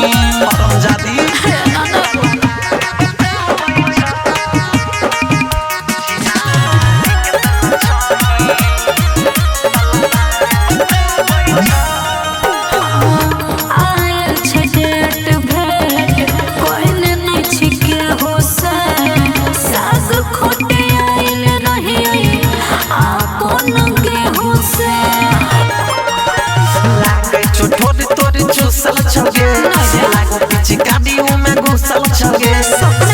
परम जादी चूसल छगे लागो पीछे गाड़ी में घुसल छगे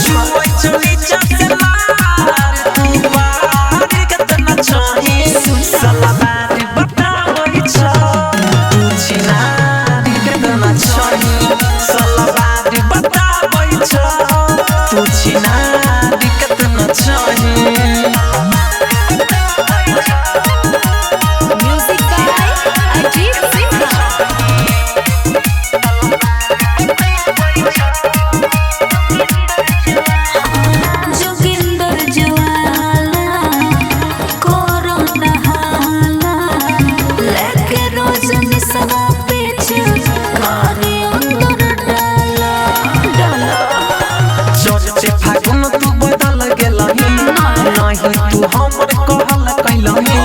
जुई चली चसे मार तू बार कितना चाही सलाबारी बतावई छ तू चिनारी कितना चाही सलाबारी बतावई छ तू चिनारी कितना चाही तू हमर कहल कैलही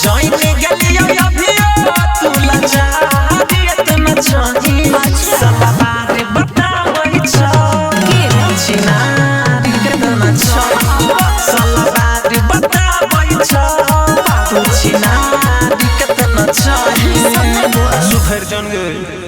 जाने गेलियो अभी तू लजा इतना चाही सलाबारी बतावई छ चिनारी कितना चाही सलाबारी बतावई छ तू चिनारी कितना चाही सुधर जन गई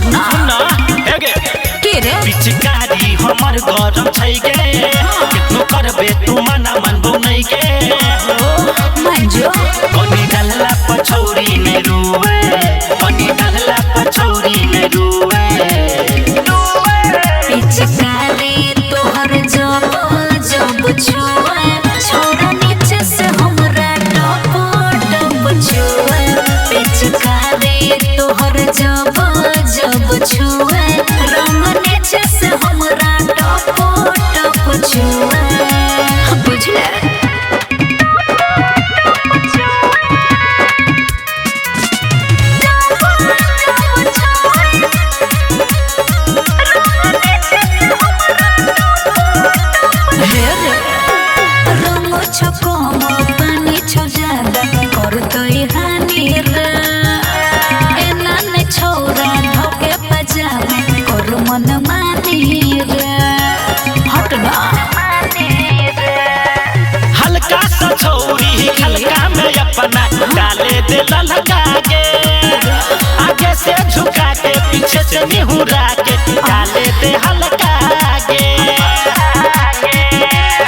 छोड़ना सुनना हेगे के रे पिचकारी हमर गरम छै गे कितनो करबे तू मना मनबो नै गे मंजो कनी डालला पछौरी ने रुवे कनी डालला पछौरी ने रुवे पिचकारी तोहर जब जब छुए छोड़ा नीचे से हमरा टप टप छुए पिचकारी तोहर जब जब छुए रंग नीचे से हमरा टप टप छुए बुझले हल्का सा छौरी हल्का में अपना डाले दे ललका के आगे से झुका के पीछे से निहुरा के डाले दे हल्का के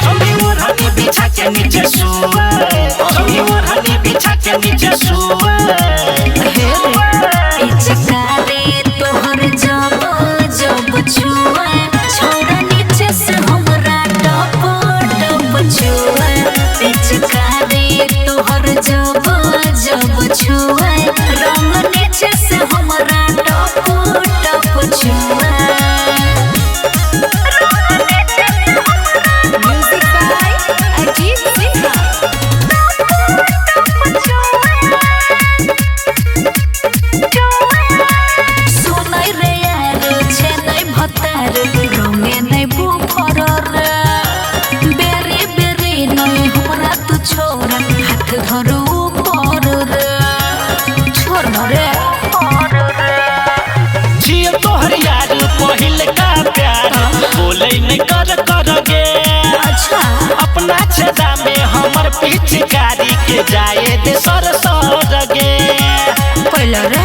छोरी ओढ़नी बिछा के नीचे सोए छोरी ओढ़नी बिछा के नीचे सोए पिचकारी तोहर जब जब छुए छोड़ा नीचे से हमरा टप टप छुए पिचकारी तोहर जब जब छुए रंग नीचे से हमरा टप टप छुए म्यूजिक बाय अजीत सिन्हा सुनाई रे यार छे नहीं भतार रंगे नहीं बुफर रे बेरी बेरी नहीं हमरा तू छोड़ हाथ धरो ऊपर रे छोड़ न रे जियो तोहर यार पहिल का प्यार बोले नहीं कर गे अच्छा अपना छेदा में हमर पिचकारी के जाए दे सर गे पहला रे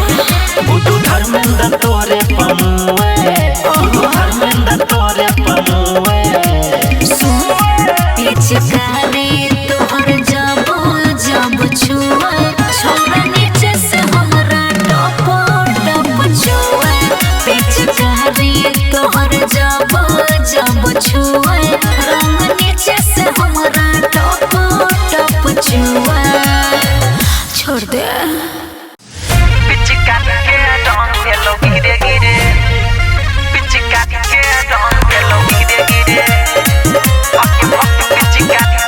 बुद्धू धर्मेंद्र तोरे पमुए बुद्धू धर्मेंद्र तोरे पमुए सुन पिचकारी तोहर जब जब छुए छोड़ा नीचे से हमरा टप टप छुए पिचकारी तोहर जब जब छुए रंग नीचे से हमरा टप टप छुए छोड़ दे पिचकारी के डांस के लो गिरे गिरे पिचकारी के डांस के लो गिरे गिरे हक हक पिचकारी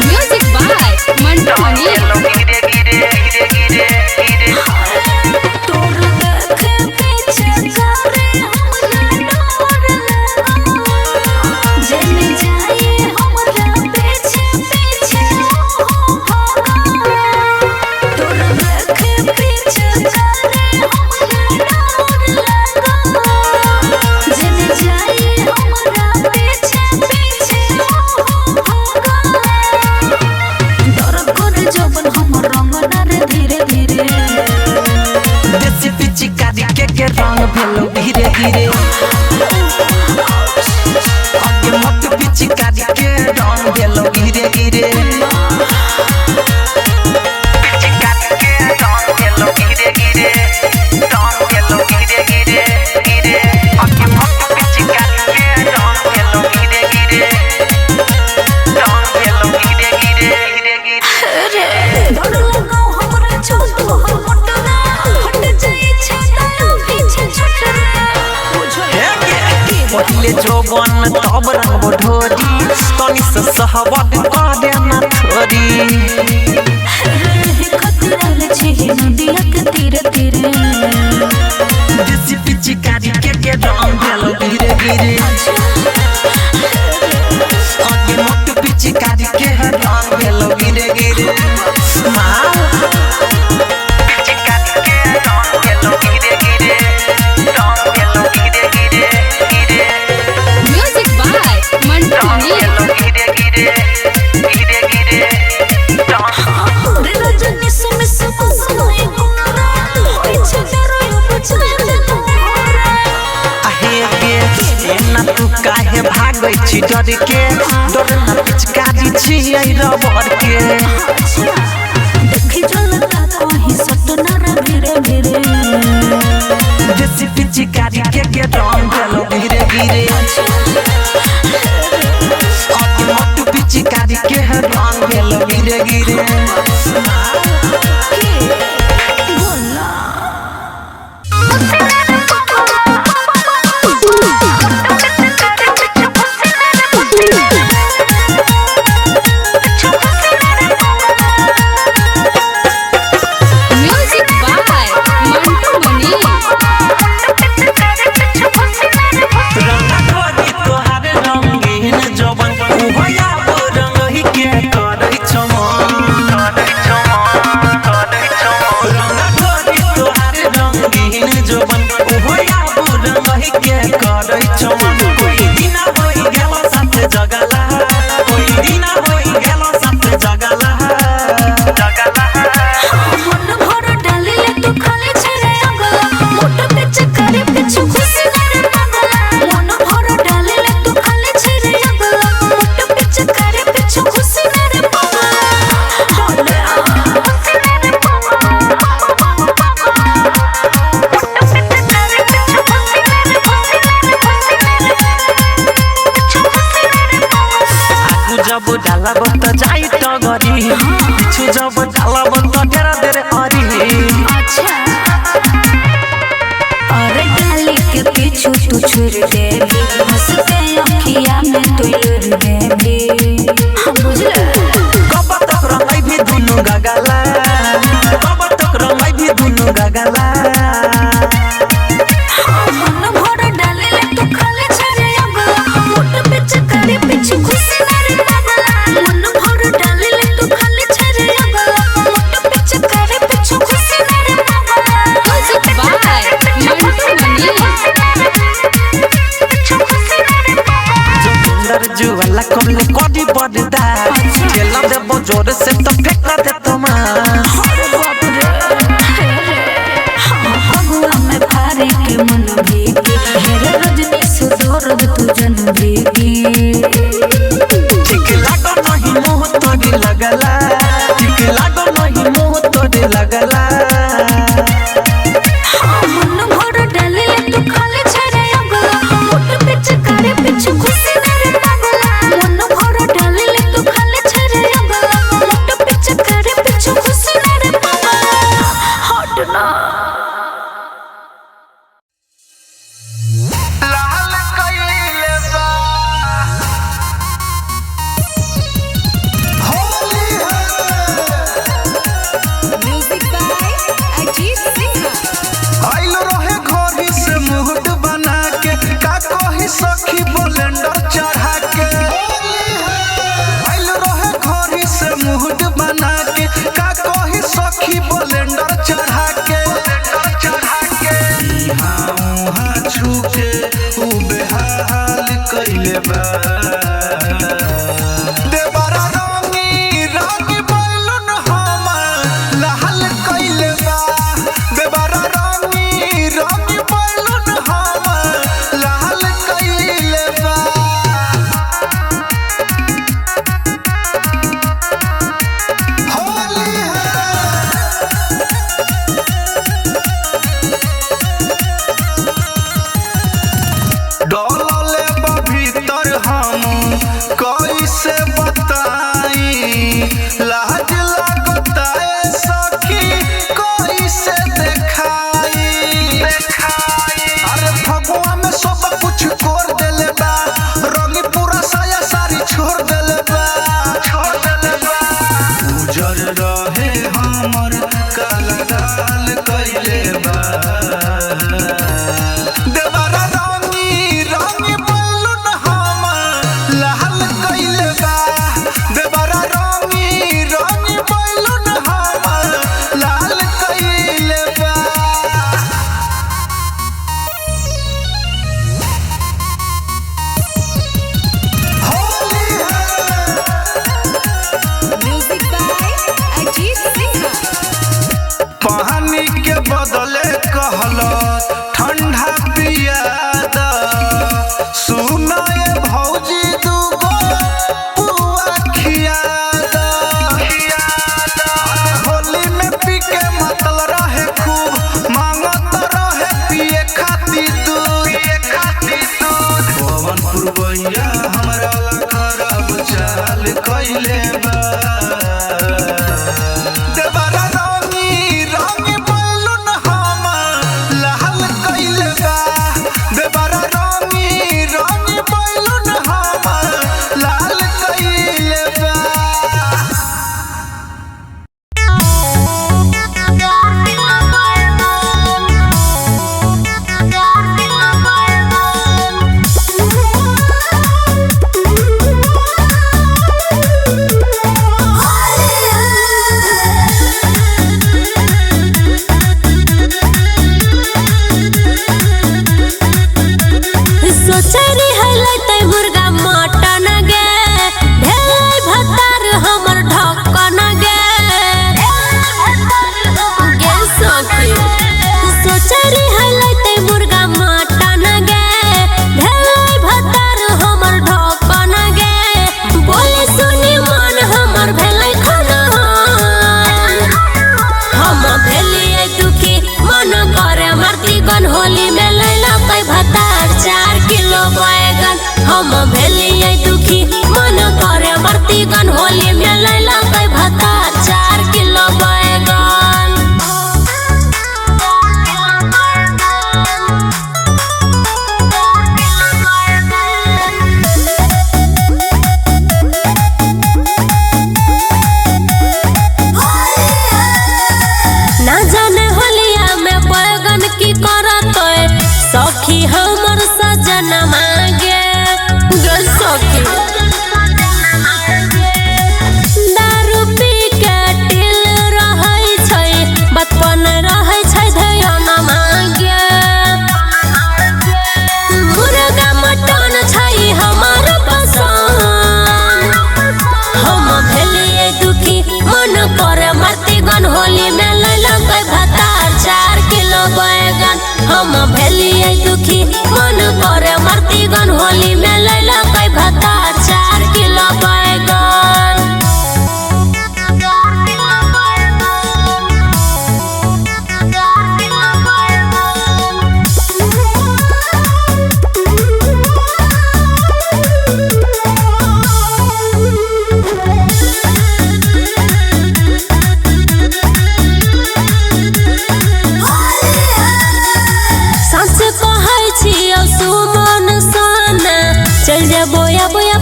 म्यूजिक बाय मंटू डांस मनी के लो गिरे गिरे गिरे गिरे गिरे तोर देख पिचकारी हमरा डोर लगा जने जाए हमरा पीछे पीछे हो तोर देख पिचकारी हमरा डोर लगा जने जाए हमरा पीछे पीछे हो डर कर जबन हम रंग ना रे धीरे धीरे देसी पिचकारी के रंग भेलो गिरे गिरे आगे मत पिचकारी के रंग भेलो गिरे गिरे पिचकारी के रंग भेलो गिरे गिरे रंग भेलो गिरे गिरे गिरे आगे मत पिचकारी के रंग भेलो गिरे गिरे रंग भेलो गिरे गिरे गिरे गिरे डर लगाओ हमरा छोट तोहर मोटना हट जाई छना पीछे छोटना पहिले जोबन तब रंग ढोरी तनी से सहवाद कादे न थोरी खतरल छे नदिया के तीरे तीरे देसी पिचकारी के रंग भेलो गिरे गिरे आगे मत पिचकारी के रंग भेलो गिरे गिरे माँ पिचकारी के रंग भेलो गिरे गिरे रंग भेलो गिरे गिरे गिरे म्यूजिक बाय मंटू मनी भेलो गिरे गिरे गिरे गिरे रे रजनी सुमिस सुमिस कोरा काहे भागै छी डर के डर ना पिचकारी छी आई रबर के देखी जलता कहीं सटना रे धीरे धीरे देसी पिचकारी के रंग गेलो धीरे धीरे अति मोटू पिचकारी के रंग गेलो धीरे धीरे Music by Mantu Mani. रंगा गोरी तोहार रंगीन जवन उभया रंग ही के करई चमन रंगा गोरी तोहार रंगीन जवन उभया रंग ही के करई चमन कोई दिन होई गेलो साथ जगला कोई दिन होई गेलो साथ जगला मन भर डाली ले तू खाली छरे अगला मोटो पिच करे पिछु खुशी रे पगला मन भर डाली ले तू खाली छरे अगला मोटो पिच करे पिछु खुशी रे पगला होले आगु जब डालब त जाई टगरी पिछु जब डालब त डेरा डेरे अरी अच्छा अरे डाली के पीछू तू छुर देवी हंसते अखिया में तू लुर देवी हम बुझले कब तक रंगाई भी दुनु गगला कब तक रंगाई भी दुनु गगला मन भर डाली ले तू खाली छरे अगला मोटो पिच करे पिछु खुशी रे पगला मन भर डाली ले तू खाली छरे अगला मोटो पिच करे पिछु खुशी रे पगला Music by Mantu Mani. Joginder जुवाला कमले कोडी बडदा खेला दे जोर से तो फेंका दे तमा अरे बाप रे भगवा में फारे के मन भीगी हेरे रजनी सुदर्द तू जन भीगी ठीक लागो नहीं मोह तोरी लगला ठीक लागो नहीं मोह तोरी लगला मन भर डाली ले तू खाली छरे अगला मोटो पिच करे पिछु खुशी रे पगला मन भर डाली ले तू खाली छरे अगला मोटो पिच करे पिछु खुशी रे पगला हटना लाल कइले बा होली है Music by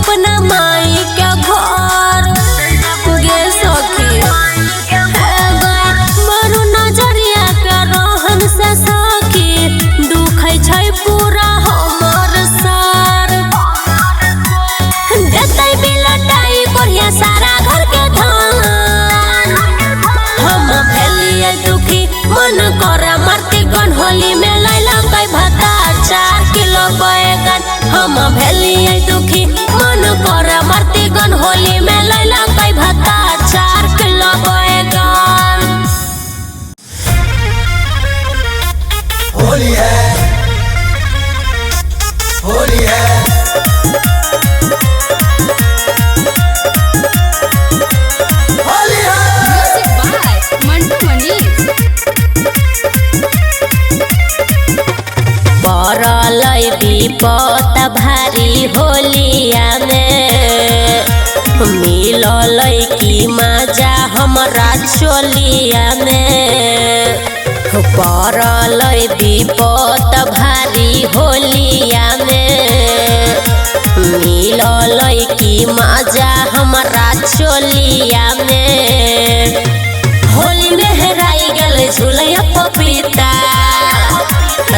अपना माई के घर गे सखी मारू नजरिया के रहन से सखी दुखै छै पूरा हमर सर देतै बिलटाई बढ़िया सारा घर के धान हम भेलिए दुखी मन करे मरती गन होली में लैला कै भता 4 किलो बैगन हम भेलिए दुखी मन करे मरती गन होली में लैला कै भता 4 किलो बैगन होली है होली है होली है Music by Mantu Mani. पड़लै विपत भारी होलिया में मिललै की मजा हमरा चोलिया में पड़लै विपत भारी होलिया में मिललै की मजा हमरा चोलिया में होली में हेराई गेल झूलैया पपीता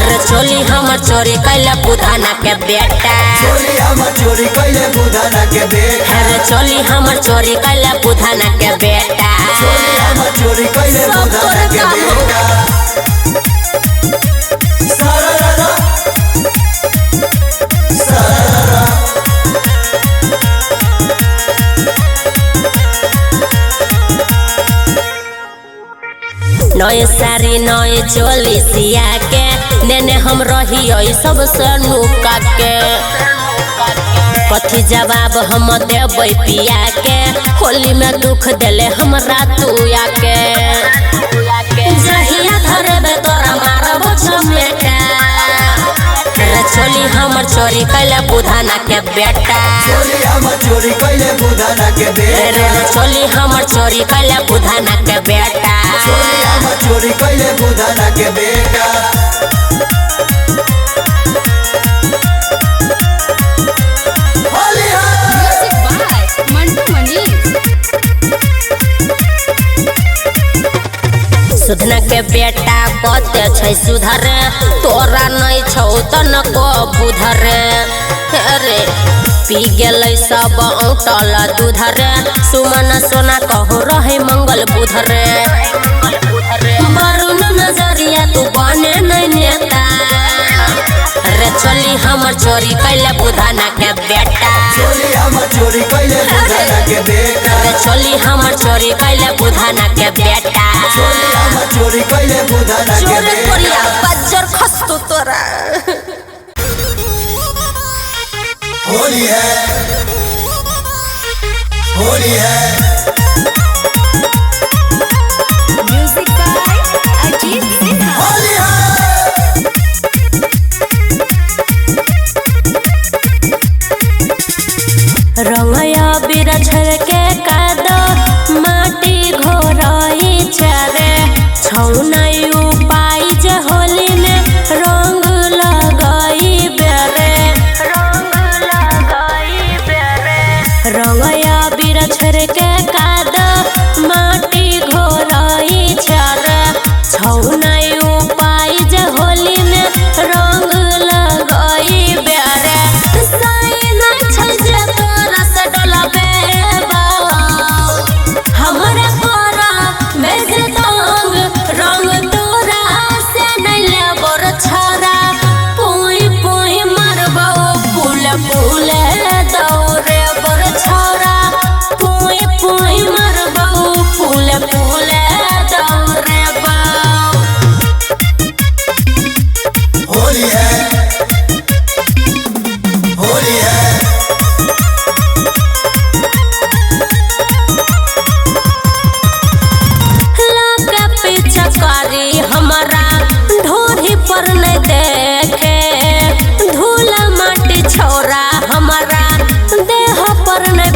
रे चोली हमर चोरी कैले बुधाना के बेटा चोरी हमर चोरी कैले बुधाना के बेटा रे चोली हमर चोरी कैले बुधाना के बेटा चोरी हमर चोरी कैले बुधाना के बेटा सारा सारा नए साड़ी नए चोली सिया के नेने हम रही सबसे नुका के कथी जवाब हम देबै पिया के होली में दुख देले हमरा तुया के जहिया धरबे तोरा मारबो चमेटा रे चोली हमर चोरी कैले बुधाना के बेटा चोरी हमर चोरी कैले बुधाना के बेटा रे चोली हमर चोरी कैले बुधाना के बेटा चोरी हमर चोरी कैले बुधाना के बेटा होली है Music by Mantu Mani. सुधना के बेटा कते छै सुधर तोरा नहीं छौ तन को बुधर अरे पी गेलै सब औटल दूधर सुमन सोना कहू रहे मंगल बुधर वरुण नजरिया तू बने नहीं नेता रे चोली हमर चोरी कैले बुधाना के बेटा चोरी हमर चोरी कैले बुधाना के बेटा रे चोली हमर चोरी कैले बुधाना के बेटा चोरी हमर चोरी कैले बुधाना के चोरे बेटा कोरिया बज्जर खस्तो तोरा होली है होली है Music by Ajit Sinha. Holi है रंगया बिरछर के कादो माटी घोरई चरे छौनाई उपाय जे होली में रंग लगाई बेरे रंगया बिरछर के कादो माटी घोरई चरे छौनाई उपाय जे होली में रंग लगाई बेरे साइना छै जे तोरा से डोलाबे हमरा कोरा में जे तंग रंग तोरा से नहीं लेबो रे छारा पोई पोई मारबो फूल फूल दौरे बर छारा पोई पोई मारबो फूल फूल दौरे बा होली है होली है लाके पीछा करी हमारा ढोरी पर नहीं देखे धूल माटी छोरा हमारा देह पर नहीं